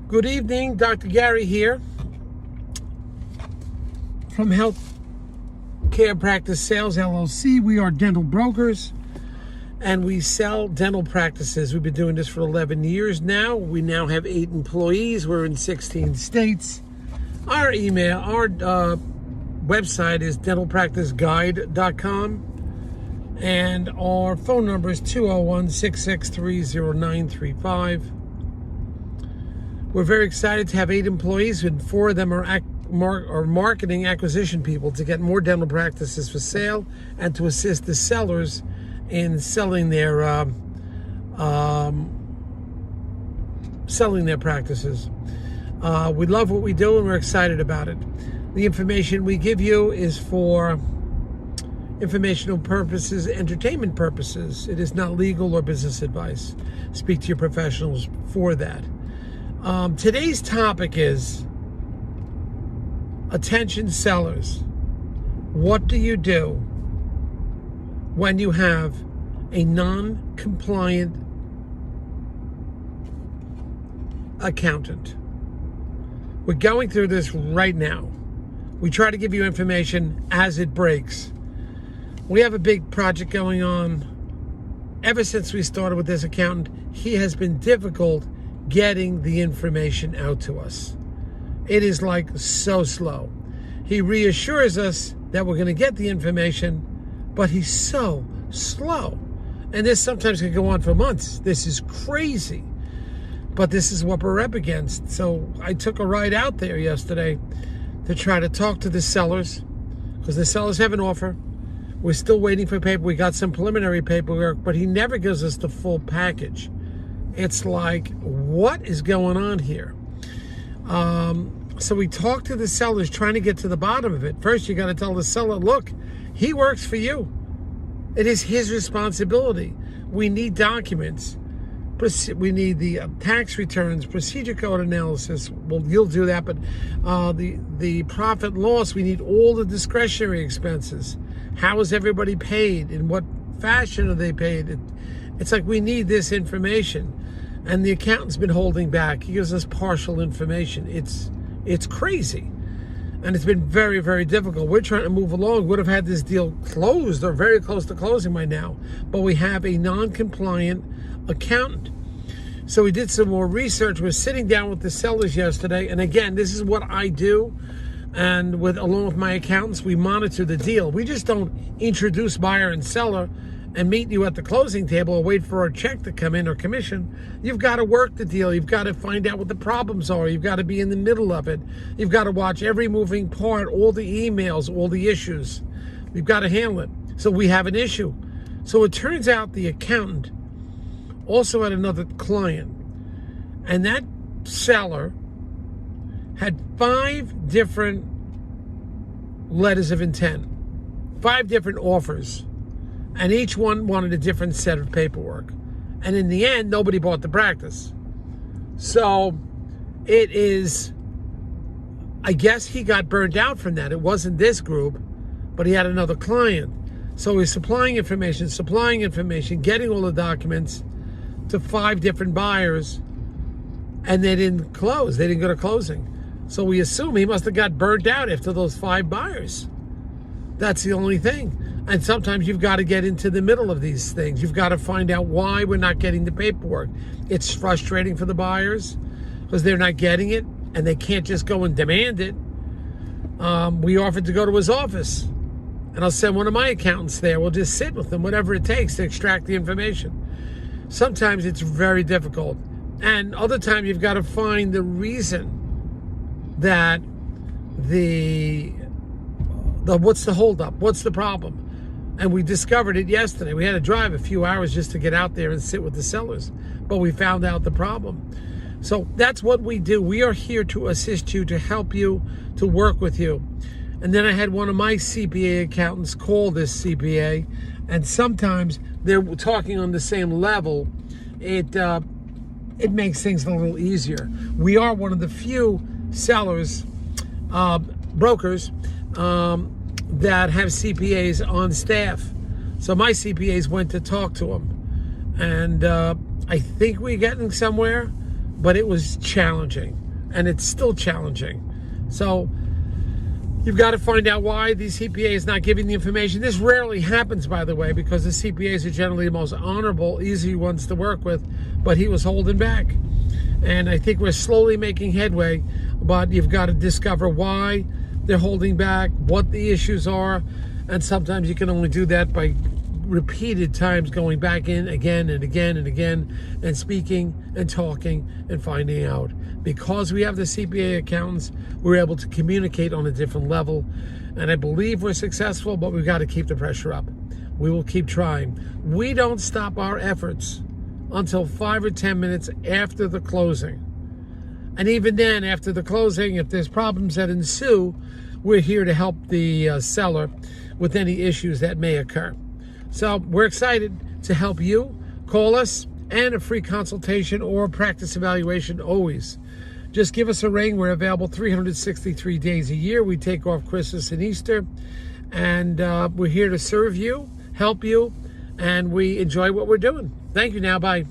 Good evening, Dr. Gary here from Health Care Practice Sales LLC. We are dental brokers and we sell dental practices. We've been doing this for 11 years now. We now have 8 employees. We're in 16 states. Our website is dentalpracticeguide.com and our phone number is 201-663-0935. We're very excited to have 8 employees, and 4 of them are marketing acquisition people to get more dental practices for sale and to assist the sellers in selling their practices. We love what we do and we're excited about it. The information we give you is for informational purposes, entertainment purposes. It is not legal or business advice. Speak to your professionals for that. Today's topic is attention sellers. What do you do when you have a non-compliant accountant? We're going through this right now. We try to give you information as it breaks. We have a big project going on. Ever since we started with this accountant, he has been difficult getting the information out to us. It is like so slow. He reassures us that we're going to get the information, but he's so slow. And this sometimes can go on for months. This is crazy. But this is what we're up against. So I took a ride out there yesterday to try to talk to the sellers, because the sellers have an offer. We're still waiting for paper. We got some preliminary paperwork, but he never gives us the full package. It's like, what is going on here? So we talked to the sellers trying to get to the bottom of it. First, you got to tell the seller, look, he works for you. It is his responsibility. We need documents. We need the tax returns, procedure code analysis. Well, you'll do that, but the profit loss, we need all the discretionary expenses. How is everybody paid? In what fashion are they paid? It's like we need this information. And the accountant's been holding back. He gives us partial information. It's crazy. And it's been very, very difficult. We're trying to move along. Would have had this deal closed or very close to closing by now. But we have a non-compliant accountant. So we did some more research. We're sitting down with the sellers yesterday. And again, this is what I do. And along with my accountants, we monitor the deal. We just don't introduce buyer and seller and meet you at the closing table or wait for our check to come in or commission. You've got to work the deal. You've got to find out what the problems are. You've got to be in the middle of it. You've got to watch every moving part, all the emails, all the issues. You've got to handle it. So we have an issue. So it turns out the accountant also had another client, and that seller had 5 different letters of intent, 5 different offers. And each one wanted a different set of paperwork. And in the end, nobody bought the practice. So it is, I guess he got burned out from that. It wasn't this group, but he had another client. So he's supplying information, getting all the documents to 5 different buyers. And they didn't close. They didn't go to closing. So we assume he must have got burned out after those 5 buyers. That's the only thing. And sometimes you've got to get into the middle of these things. You've got to find out why we're not getting the paperwork. It's frustrating for the buyers because they're not getting it and they can't just go and demand it. We offered to go to his office, and I'll send one of my accountants there. We'll just sit with them, whatever it takes to extract the information. Sometimes it's very difficult. And other times you've got to find the reason that what's the holdup? What's the problem? And we discovered it yesterday. We had to drive a few hours just to get out there and sit with the sellers. But we found out the problem. So that's what we do. We are here to assist you, to help you, to work with you. And then I had one of my CPA accountants call this CPA. And sometimes they're talking on the same level. It makes things a little easier. We are one of the few sellers, brokers, that have CPAs on staff. So my CPAs went to talk to him. And I think we're getting somewhere. but it was challenging, and it's still challenging. So you've got to find out why the CPA is not giving the information. This rarely happens, by the way, because the CPAs are generally the most honorable, easy ones to work with, but he was holding back. And I think we're slowly making headway, but you've got to discover why they're holding back, what the issues are, and sometimes you can only do that by repeated times going back in again and again and again and speaking and talking and finding out. Because we have the CPA accountants, we're able to communicate on a different level, and I believe we're successful, but we've got to keep the pressure up. We will keep trying. We don't stop our efforts until 5 or 10 minutes after the closing. And even then, after the closing, if there's problems that ensue, we're here to help the seller with any issues that may occur. So we're excited to help you. Call us, and a free consultation or practice evaluation always. Just give us a ring. We're available 363 days a year. We take off Christmas and Easter, and we're here to serve you, help you, and we enjoy what we're doing. Thank you now. Bye.